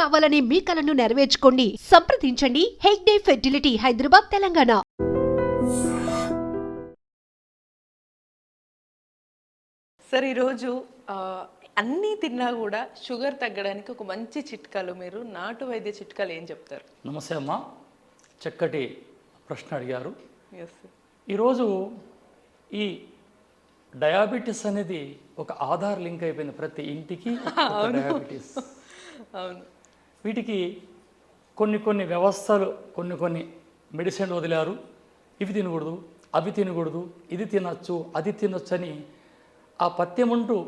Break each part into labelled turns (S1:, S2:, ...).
S1: కావాలనే మీ కలను నెరవేర్చుకోండి. సంప్రదించండి హెగ్డే ఫెర్టిలిటీ, హైదరాబాద్, తెలంగాణ.
S2: సార్ ఈరోజు అన్నీ తిన్నా కూడా షుగర్ తగ్గడానికి ఒక మంచి చిట్కాలు, మీరు నాటు వైద్య చిట్కాలు ఏం చెప్తారు?
S3: నమస్తే అమ్మ, చక్కటి ప్రశ్న అడిగారు.
S2: ఎస్.
S3: ఈరోజు ఈ డయాబెటీస్ అనేది ఒక ఆధార్ లింక్ అయిపోయింది ప్రతి ఇంటికి. డయాబెటీస్
S2: అవును.
S3: వీటికి కొన్ని వ్యవస్థలు కొన్ని మెడిసిన్లు వదిలారు. ఇవి తినకూడదు, అవి తినకూడదు, ఇది తినచ్చు, అది తినొచ్చు అని ఆ పత్యముంటూ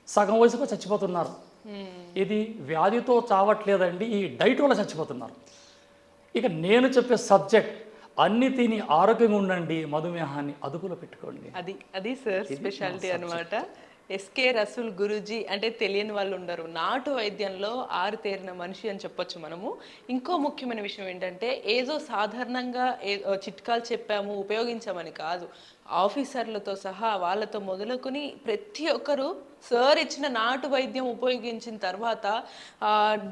S3: సగం వయసులో చచ్చిపోతున్నారు. ఇది వ్యాధితో చావట్లేదండి, ఈ డైట్ వల్ల చచ్చిపోతున్నారు. ఇక నేను చెప్పే సబ్జెక్ట్, అన్ని తిని ఆరోగ్యంగా ఉండండి, మధుమేహాన్ని అదుపులో పెట్టుకోండి.
S2: అది సార్ స్పెషాలిటీ అనమాట. ఎస్కే రసూల్ గురూజీ అంటే తెలియని వాళ్ళు ఉండరు. నాటు వైద్యంలో ఆరుతేరిన మనిషి అని చెప్పొచ్చు మనము. ఇంకో ముఖ్యమైన విషయం ఏంటంటే, ఏదో సాధారణంగా చిట్కాలు చెప్పాము ఉపయోగించామని కాదు, ఆఫీసర్లతో సహా వాళ్ళతో మొదలుకొని ప్రతి ఒక్కరు సార్ ఇచ్చిన నాటు వైద్యం ఉపయోగించిన తర్వాత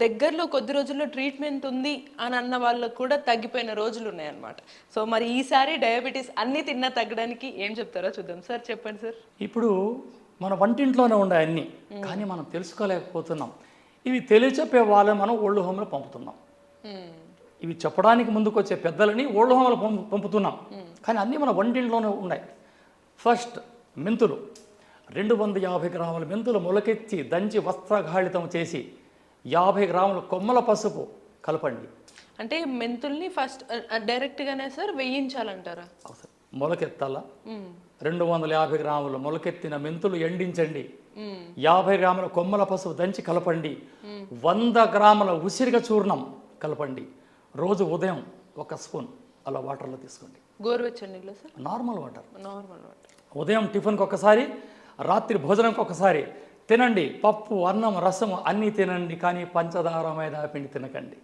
S2: దగ్గరలో కొద్ది రోజుల్లో ట్రీట్మెంట్ ఉంది అని అన్న వాళ్ళకు కూడా తగ్గిపోయిన రోజులు ఉన్నాయన్నమాట. సో మరి ఈసారి డయాబెటీస్ అన్నీ తిన్నా తగ్గడానికి ఏం చెప్తారో చూద్దాం. సార్ చెప్పండి సార్.
S3: ఇప్పుడు మన వంటింట్లోనే ఉన్నాయి అన్నీ, కానీ మనం తెలుసుకోలేకపోతున్నాం. ఇవి తెలియచెప్పే వాళ్ళని మనం ఓల్డ్ హోమ్లో పంపుతున్నాం. ఇవి చెప్పడానికి ముందుకు వచ్చే పెద్దలని ఓల్డ్ హోమ్లో పంపుతున్నాం, కానీ అన్నీ మన వంటింట్లోనే ఉన్నాయి. ఫస్ట్ మెంతులు, 250 గ్రాముల మెంతులు మొలకెత్తి దంచి వస్త్రఘాళితం చేసి 50 గ్రాముల కొమ్మల పసుపు కలపండి.
S2: అంటే మెంతుల్ని ఫస్ట్ డైరెక్ట్గానే సార్ వేయించాలంటారా?
S3: మొలకెత్తాలా. 250 గ్రాముల మొలకెత్తిన మెంతులు ఎండించండి. 50 గ్రాముల కొమ్మల పసుపు దంచి కలపండి. 100 గ్రాముల ఉసిరిక చూర్ణం కలపండి. రోజు ఉదయం 1 స్పూన్ అలా వాటర్లో తీసుకోండి.
S2: గోరువెచ్చని నీళ్ళు సార్?
S3: Normal water.
S2: వాటర్.
S3: ఉదయం టిఫిన్కి ఒకసారి, రాత్రి భోజనంకి ఒకసారి తినండి. పప్పు, అన్నం, రసం అన్నీ తినండి, కానీ పంచదార, మైదా పిండి తినకండి.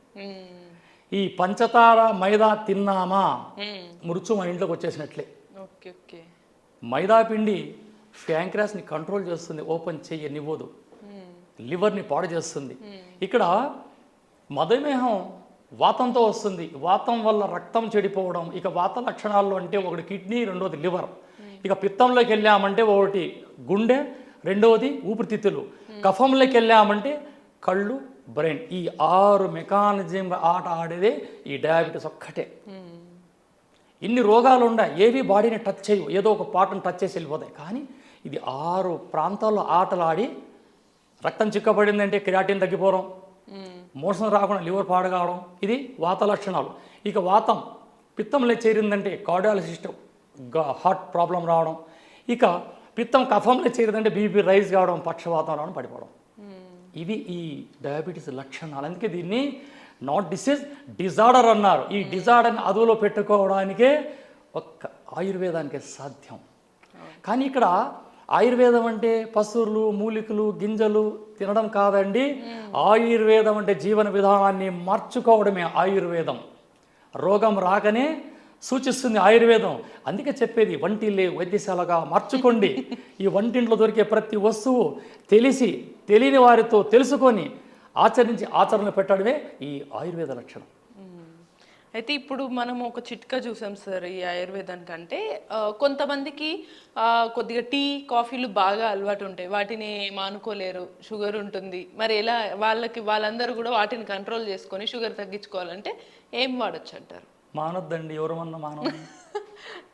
S3: ఈ పంచదార, మైదా తిన్నామా మృత్యు మన ఇంట్లోకి వచ్చేసినట్లే.
S2: ఓకే.
S3: మైదా పిండి ప్యాంక్రాస్ని కంట్రోల్ చేస్తుంది, ఓపెన్ చెయ్యనివ్వదు, లివర్ని పాడు చేస్తుంది. ఇక్కడ మధుమేహం వాతంతో వస్తుంది. వాతం వల్ల రక్తం చెడిపోవడం. ఇక వాత లక్షణాల్లో అంటే ఒకటి కిడ్నీ, రెండోది లివర్. ఇక పిత్తంలోకి వెళ్ళామంటే ఒకటి గుండె, రెండవది ఊపిరితిత్తులు. కఫంలోకి వెళ్ళామంటే కళ్ళు, బ్రెయిన్. ఈ 6 మెకానిజం ఆట ఆడేదే ఈ డయాబెటీస్ ఒక్కటే. ఇన్ని రోగాలు ఉన్నాయి, ఏవి బాడీని టచ్ చేయవు, ఏదో ఒక పార్ట్ని టచ్ చేసి వెళ్ళిపోతాయి. కానీ ఇది 6 ప్రాంతాల్లో ఆటలాడి రక్తం చిక్కబడిందంటే క్రియాటిన్ తగ్గిపోవడం, మోషన్ రాకుండా లివర్ పాడు కావడం, ఇది వాత లక్షణాలు. ఇక వాతం పిత్తంలో చేరిందంటే కార్డియాలజిస్ట్ హార్ట్ ప్రాబ్లం రావడం. ఇక పిత్తం కఫంలో చేరిందంటే బీపీ రైజ్ కావడం, పక్షవాతం రావడం, పడిపోవడం. ఇవి ఈ డయాబెటీస్ లక్షణాలు. అందుకే దీన్ని నాట్ డిసీజ్, డిజార్డర్ అన్నారు. ఈ డిజార్డర్ని అదుపులో పెట్టుకోవడానికే ఒక్క ఆయుర్వేదానికే సాధ్యం. కానీ ఇక్కడ ఆయుర్వేదం అంటే పసురులు, మూలికలు, గింజలు తినడం కాదండి. ఆయుర్వేదం అంటే జీవన విధానాన్ని మార్చుకోవడమే ఆయుర్వేదం. రోగం రాకనే సూచిస్తుంది ఆయుర్వేదం. అందుకే చెప్పేది వంటిల్లే వైద్యశాలగా మార్చుకోండి. ఈ వంటింట్లో దొరికే ప్రతి వస్తువు తెలియని వారితో తెలుసుకొని ఆచరించి ఆచరణ పెట్టడమే ఈ ఆయుర్వేద లక్షణం.
S2: అయితే ఇప్పుడు మనం ఒక చిట్కా చూసాం సార్ ఈ ఆయుర్వేదానికి. అంటే కొంతమందికి కొద్దిగా టీ, కాఫీలు బాగా అలవాటు ఉంటాయి, వాటిని మానుకోలేరు, షుగర్ ఉంటుంది. మరి ఎలా వాళ్ళందరూ కూడా వాటిని కంట్రోల్ చేసుకొని షుగర్ తగ్గించుకోవాలంటే ఏం వాడచ్చు అంటారు?
S3: మానొద్దండి, ఎవరమన్నా మానవ.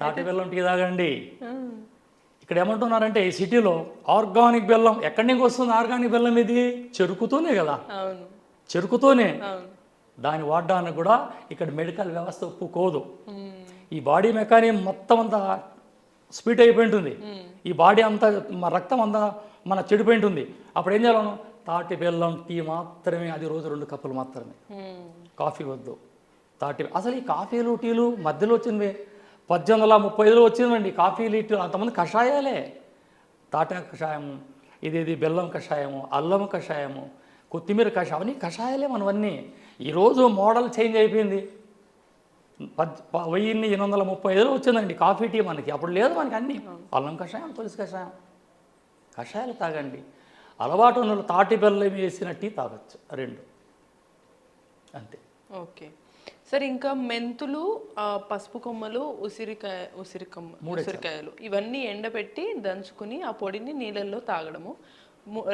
S3: తాటి బెల్లం టీ తాగండి. ఇక్కడ ఏమంటున్నారంటే ఈ సిటీలో ఆర్గానిక్ బెల్లం ఎక్కడి నుంచి వస్తుంది? ఆర్గానిక్ బెల్లం ఇది చెరుకుతోనే కదా.
S2: అవును,
S3: చెరుకుతోనే. దాన్ని వాడడానికి కూడా ఇక్కడ మెడికల్ వ్యవస్థ ఒప్పుకోదు. ఈ బాడీ మెకానిజం మొత్తం అంతా స్పీడ్ అయిపోయి ఉంటుంది. ఈ బాడీ అంతా రక్తం అంతా మన చెడిపోయి ఉంటుంది. అప్పుడు ఏం చేయాలను? తాటి బెల్లం టీ మాత్రమే, అది రోజు 2 కప్పులు మాత్రమే. కాఫీ వద్దు. అసలు ఈ కాఫీలు, టీలు మధ్యలో వచ్చినవి 1835లో వచ్చిందండి. కాఫీలు, టీలు అంతమంది కషాయాలే. తాటా కషాయము, ఇది బెల్లం కషాయము, అల్లం కషాయము, కొత్తిమీర కషాయం, అవన్నీ కషాయాలే మనవన్నీ. ఈరోజు మోడల్ చేంజ్ అయిపోయింది. 1835లో వచ్చిందండి కాఫీ, టీ మనకి. అప్పుడు లేదు మనకి. అన్నీ అల్లం కషాయం, తులసి కషాయం, కషాయాలు తాగండి. అలవాటు ఉన్న వాళ్ళు తాటి బెల్లం వేసిన టీ తాగొచ్చు 2 అంతే.
S2: ఓకే సరే, ఇంకా మెంతులు, పసుపు కొమ్మలు, ఉసిరికాయలు ఇవన్నీ ఎండబెట్టి దంచుకుని ఆ పొడిని నీళ్ళల్లో తాగడము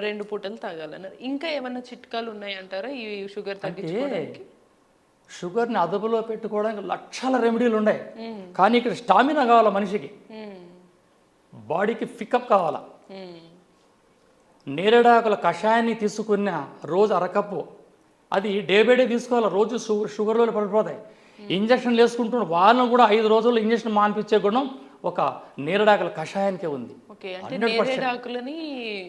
S2: 2 పూటలు తాగాలన్నారు. ఇంకా ఏమన్నా చిట్కాలు ఉన్నాయంటారా ఈ షుగర్ తగ్గించుకోవడానికి?
S3: షుగర్ని అదుపులో పెట్టుకోవడానికి లక్షల రెమెడీలు ఉన్నాయి, కానీ ఇక్కడ స్టామినా కావాలా మనిషికి, బాడీకి పికప్ కావాలా. నేరేడాకుల కషాయాన్ని తీసుకున్న రోజు అరకప్పు, అది డే బై డే తీసుకోవాలి. రోజు షుగర్లో పడిపోతాయి. ఇంజక్షన్లు వేసుకుంటున్న వాళ్ళను కూడా 5 రోజుల్లో ఇంజక్షన్ మాన్పించే గుణం ఒక నేరేడాకుల కషాయానికే ఉంది.
S2: ఓకే, అంటే నేరేడాకులని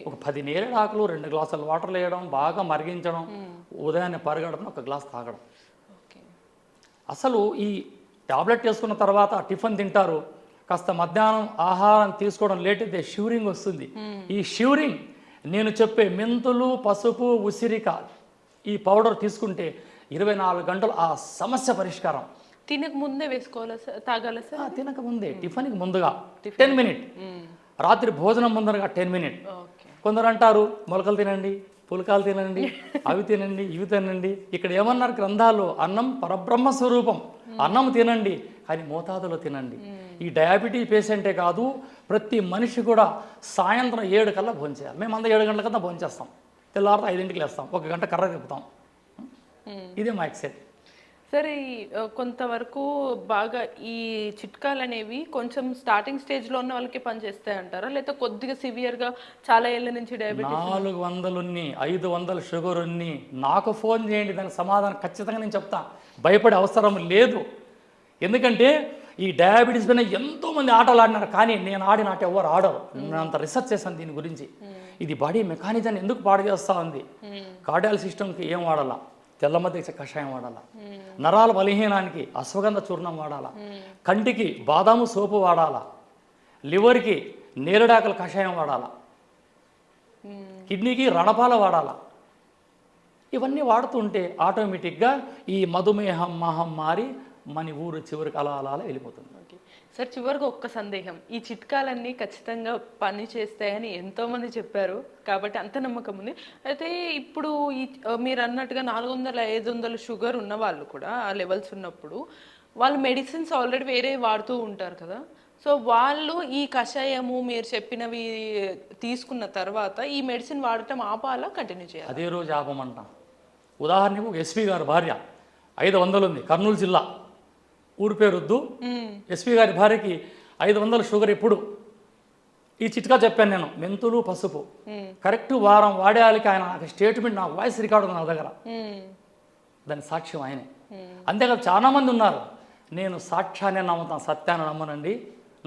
S3: ఒక 10 నేరేడాకులు 2 గ్లాసుల వాటర్లు వేయడం, బాగా మరిగించడం, ఉదయాన్నే పరిగడపడం, 1 గ్లాస్ తాగడం. అసలు ఈ టాబ్లెట్ వేసుకున్న తర్వాత టిఫిన్ తింటారు, కాస్త మధ్యాహ్నం ఆహారం తీసుకోవడం లేట్ అయితే షివరింగ్ వస్తుంది. ఈ షివరింగ్ నేను చెప్పే మెంతులు, పసుపు, ఉసిరిక ఈ పౌడర్ తీసుకుంటే 24 గంటలు ఆ సమస్య పరిష్కారం.
S2: తినక ముందే వేసుకోవాలా సార్, తాగాలా సార్?
S3: తినక ముందే, టిఫిన్కి ముందుగా 10 మినిట్, రాత్రి భోజనం ముందరగా 10 మినిట్. కొందరు అంటారు మొలకలు తినండి, పులకాలు తినండి, అవి తినండి, ఇవి తినండి. ఇక్కడ ఏమన్నారు గ్రంథాలు, అన్నం పరబ్రహ్మ స్వరూపం, అన్నం తినండి కానీ మోతాదులో తినండి. ఈ డయాబెటీస్ పేషెంటే కాదు, ప్రతి మనిషి కూడా సాయంత్రం 7 కల్లా భోంచేయాలి. మేము 7 గంటల కన్నా భోంచేస్తాం, తెల్లారితో 5ంటికి లేస్తాం, 1 గంట కర్ర తిప్పుతాం. ఇదే మా ఎక్సైట్.
S2: సరే, కొంతవరకు బాగా ఈ చిట్కాలు అనేవి కొంచెం స్టార్టింగ్ స్టేజ్లో ఉన్న వాళ్ళకి పనిచేస్తాయి అంటారా, లేకపోతే కొద్దిగా సివియర్గా చాలా ఏళ్ళ నుంచి డయాబెటీస్
S3: 400 ఉన్ని 500 షుగర్ ఉన్ని నాకు ఫోన్ చేయండి, దానికి సమాధానం ఖచ్చితంగా నేను చెప్తా. భయపడే అవసరం లేదు. ఎందుకంటే ఈ డయాబెటీస్ పైన ఎంతోమంది ఆటలు ఆడినారు, కానీ నేను ఆడిన ఆట ఎవరు ఆడరు. నేను అంత రీసెర్చ్ చేశాను దీని గురించి. ఇది బాడీ మెకానిజాన్ని ఎందుకు పాడు చేస్తూ ఉంది. కార్డియాల్ సిస్టమ్కి ఏం వాడాలా, తెల్లమద్ద కషాయం వాడాలా, నరాల బలహీనానికి అశ్వగంధ చూర్ణం వాడాలా, కంటికి బాదాము సోపు వాడాలా, లివర్కి నేరేడాకుల కషాయం వాడాలా, కిడ్నీకి రణపాల వాడాలా. ఇవన్నీ వాడుతుంటే ఆటోమేటిక్గా ఈ మధుమేహం మహమ్మారి మన ఊరు చివరికి అలా అలా వెళ్ళిపోతుంది.
S2: సార్, చివరికి ఒక్క సందేహం, ఈ చిట్కాలన్నీ ఖచ్చితంగా పని చేస్తాయని ఎంతోమంది చెప్పారు కాబట్టి అంత నమ్మకం ఉంది. అయితే ఇప్పుడు ఈ మీరు అన్నట్టుగా 400-500 షుగర్ ఉన్న వాళ్ళు కూడా ఆ లెవెల్స్ ఉన్నప్పుడు వాళ్ళు మెడిసిన్స్ ఆల్రెడీ వేరే వాడుతూ ఉంటారు కదా, సో వాళ్ళు ఈ కషాయము మీరు చెప్పినవి తీసుకున్న తర్వాత ఈ మెడిసిన్ వాడటం ఆపాలా, కంటిన్యూ చేయాలి?
S3: అదే రోజు ఆపమంట. ఉదాహరణకు ఎస్పీ గారి భార్య 500 ఉంది, కర్నూలు జిల్లా, ఊరి పేరొద్దు. ఎస్పీ గారి భార్యకి 500 షుగర్. ఎప్పుడు ఈ చిట్కా చెప్పాను నేను, మెంతులు, పసుపు కరెక్ట్ వారం వాడేయాలికి ఆయన నాకు స్టేట్మెంట్, నా వాయిస్ రికార్డు ఉంది నా దగ్గర, దాని సాక్ష్యం ఆయనే. అంతేకాదు చాలా మంది ఉన్నారు, నేను సాక్ష్యాన్ని నమ్ముతాను, సత్యాన్ని నమ్మనండి,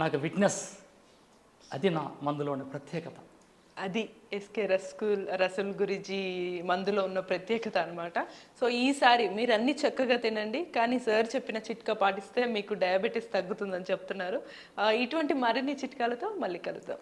S3: నాకు విట్నెస్. అది నా మందులో ఉండే ప్రత్యేకత.
S2: అది ఎస్కే రసూల్ గురూజీ మందులో ఉన్న ప్రత్యేకత అనమాట. సో ఈసారి మీరు అన్ని చక్కగా తినండి, కానీ సార్ చెప్పిన చిట్కా పాటిస్తే మీకు డయాబెటీస్ తగ్గుతుందని చెప్తున్నారు. ఇటువంటి మరిన్ని చిట్కాలతో మళ్ళీ కలుద్దాం.